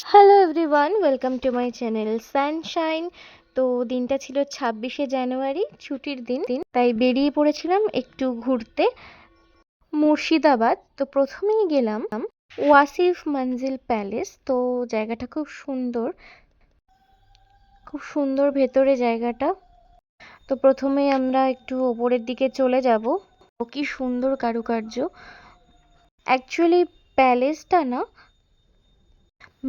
Hello everyone, welcome to my channel Sunshine. তো দিনটা ছিল 26শে জানুয়ারি, ছুটির দিন। তাই বেরিয়ে পড়েছিলাম একটু ঘুরতে মুর্শিদাবাদ। তো প্রথমেই গেলাম ওয়াসিফ মঞ্জিল প্যালেস। তো জায়গাটা খুব সুন্দর, খুব সুন্দর ভেতরে জায়গাটা। তো প্রথমেই আমরা একটু ওপরের দিকে চলে যাব। কি সুন্দর কারুকার্য! অ্যাকচুয়ালি প্যালেসটা না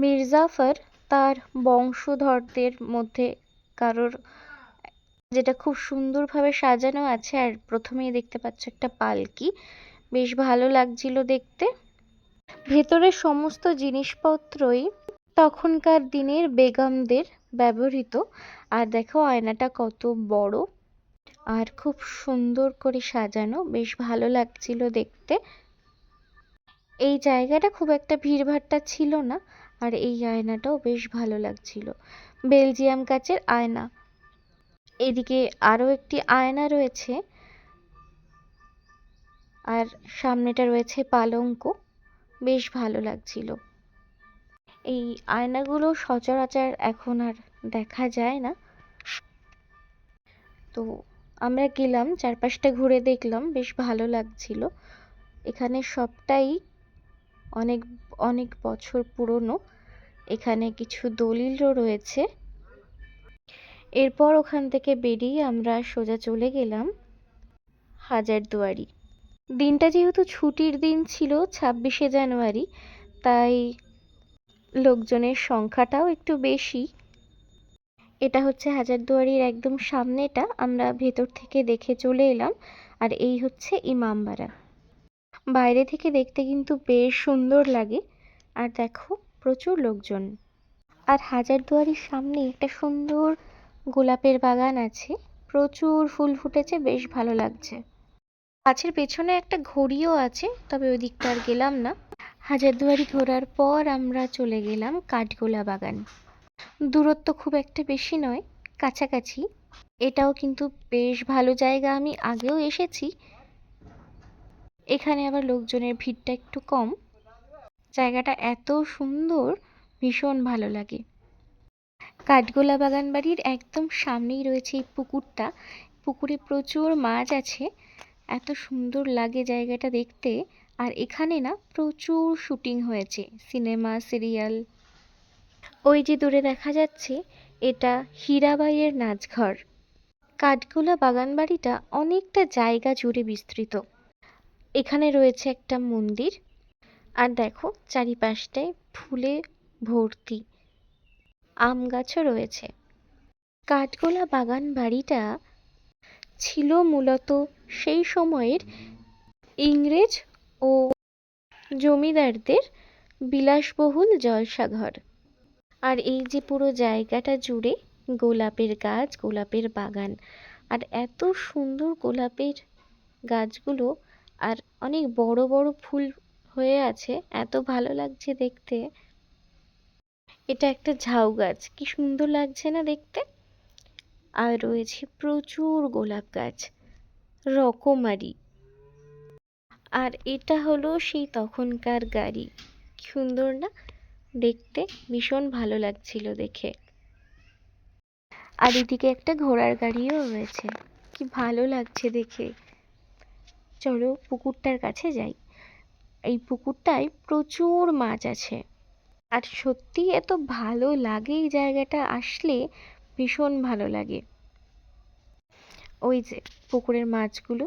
মির্জাফর তার বংশধরদের মধ্যে কারোর, যেটা খুব সুন্দরভাবে সাজানো আছে। আর প্রথমেই দেখতে পাচ্ছ একটা পালকি, বেশ ভালো লাগছিল দেখতে। ভেতরের সমস্ত জিনিসপত্রই তখনকার দিনের বেগমদের ব্যবহৃত। আর দেখো আয়নাটা কত বড় আর খুব সুন্দর করে সাজানো, বেশ ভালো লাগছিল দেখতে। এই জায়গাটা খুব একটা ভিড়ভাট্টা ছিল না। আর এই আয়নাটাও বেশ ভালো লাগছিল, বেলজিয়াম কাচের আয়না। এদিকে আরও একটি আয়না রয়েছে, আর সামনেটা রয়েছে পালঙ্ক, বেশ ভালো লাগছিল। এই আয়নাগুলো সচরাচর এখন আর দেখা যায় না। তো আমরা গেলাম, চারপাশটা ঘুরে দেখলাম, বেশ ভালো লাগছিল। এখানে সবটাই অনেক অনেক বছর পুরনো। এখানে কিছু দলিলও রয়েছে। এরপর ওখান থেকে বেরিয়ে আমরা সোজা চলে গেলাম হাজারদুয়ারি। দিনটা যেহেতু ছুটির দিন ছিল 26শে জানুয়ারি, তাই লোকজনের সংখ্যাটাও একটু বেশি। এটা হচ্ছে হাজারদুয়ারির একদম সামনেটা, আমরা ভেতর থেকে দেখে চলে এলাম। আর এই হচ্ছে ইমামবাড়া। বাইরে থেকে দেখতে কিন্তু বেশ সুন্দর লাগে। আর দেখো প্রচুর লোকজন। আর হাজারদুয়ারির সামনে একটা সুন্দর গোলাপের বাগান আছে, প্রচুর ফুল ফুটেছে, বেশ ভালো লাগছে। গাছের পেছনে একটা ঘড়িও আছে, তবে ওই দিকটা আর গেলাম না। হাজারদুয়ারি ঘোরার পর আমরা চলে গেলাম কাঠগোলা বাগান। দূরত্ব খুব একটা বেশি নয়, কাছাকাছি। এটাও কিন্তু বেশ ভালো জায়গা, আমি আগেও এসেছি। এখানে আবার লোকজনের ভিড়টা একটু কম। জায়গাটা এত সুন্দর, ভীষণ ভালো লাগে। কাঠগোলা বাগান বাড়ির একদম সামনেই রয়েছে এই পুকুরটা। পুকুরে প্রচুর মাছ আছে, এত সুন্দর লাগে জায়গাটা দেখতে। আর এখানে না প্রচুর শুটিং হয়েছে, সিনেমা, সিরিয়াল। ওই যে দূরে দেখা যাচ্ছে, এটা হীরাবাইয়ের নাচঘর। কাঠগোলা বাগান বাড়িটা অনেকটা জায়গা জুড়ে বিস্তৃত। এখানে রয়েছে একটা মন্দির। আর দেখো চারিপাশটায় ফুলে ভর্তি, আম গাছও রয়েছে। কাঠগোলা বাগান বাড়িটা ছিল মূলত সেই সময়ের ইংরেজ ও জমিদারদের বিলাসবহুল জলসাঘর। আর এই যে পুরো জায়গাটা জুড়ে গোলাপের গাছ, গোলাপের বাগান। আর এত সুন্দর গোলাপের গাছগুলো, আর অনেক বড় বড় ফুল হয়ে আছে, এত ভালো লাগছে দেখতে। এটা একটা ঝাউ গাছ, কি সুন্দর লাগছে না দেখতে। আর রয়েছে প্রচুর গোলাপ গাছ, রকমারি। আর এটা হলো সেই তখনকার গাড়ি, সুন্দর না দেখতে, ভীষণ ভালো লাগছিল দেখে। আর এদিকে একটা ঘোড়ার গাড়িও রয়েছে, কি ভালো লাগছে দেখে। চলো পুকুরটার কাছে যাই। এই পুকুরটায় প্রচুর মাছ আছে। আর সত্যি এত ভালো লাগে এই জায়গাটা আসলে, ভীষণ ভালো লাগে। ওই যে পুকুরের মাছগুলো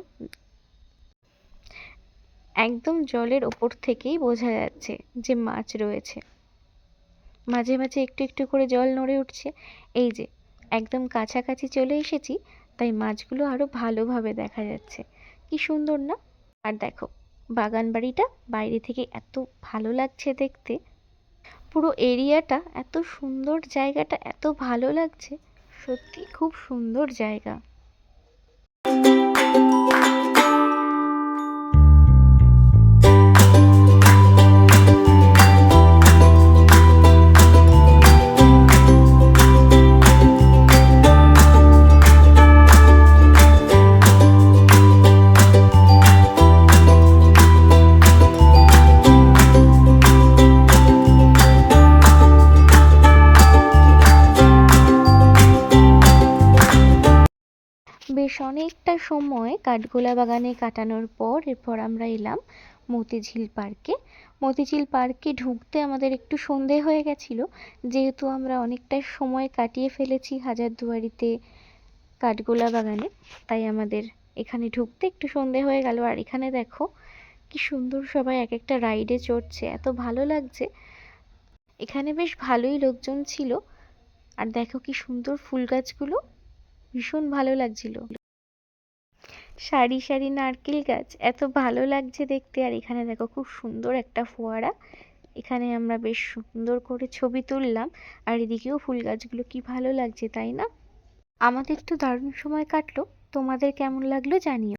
একদম জলের ওপর থেকেই বোঝা যাচ্ছে যে মাছ রয়েছে। মাঝে মাঝে একটু একটু করে জল নড়ে উঠছে। এই যে একদম কাছাকাছি চলে এসেছি, তাই মাছগুলো আরো ভালোভাবে দেখা যাচ্ছে। কি সুন্দর না? আর দেখো বাগান বাড়িটা বাইরে থেকে এত ভালো লাগছে দেখতে। পুরো এরিয়াটা এত সুন্দর, জায়গাটা এত ভালো লাগছে, সত্যি খুব সুন্দর জায়গা। অনেকটা সময় কাঠগোলা বাগানে কাটানোর পর এরপর আমরা এলাম মতিঝিল পার্কে। মতিঝিল পার্কে ঢুকতে আমাদের একটু সন্ধে হয়ে গেছিল, যেহেতু আমরা অনেকটা সময় কাটিয়ে ফেলেছি হাজারদুয়ারিতে কাঠগোলা বাগানে, তাই আমাদের এখানে ঢুকতে একটু সন্ধে হয়ে গেল। আর এখানে দেখো কি সুন্দর সবাই এক একটা রাইডে চড়ছে, এত ভালো লাগছে। এখানে বেশ ভালোই লোকজন ছিল। আর দেখো কি সুন্দর ফুল গাছগুলো, ভীষণ ভালো লাগছিল। সারি সারি নারকেল গাছ, এত ভালো লাগছে দেখতে। আর এখানে দেখো খুব সুন্দর একটা ফোয়ারা, এখানে আমরা বেশ সুন্দর করে ছবি তুললাম। আর এদিকেও ফুল গাছগুলো কি ভালো লাগছে, তাই না? আমাদের তো দারুণ সময় কাটলো, তোমাদের কেমন লাগলো জানিও।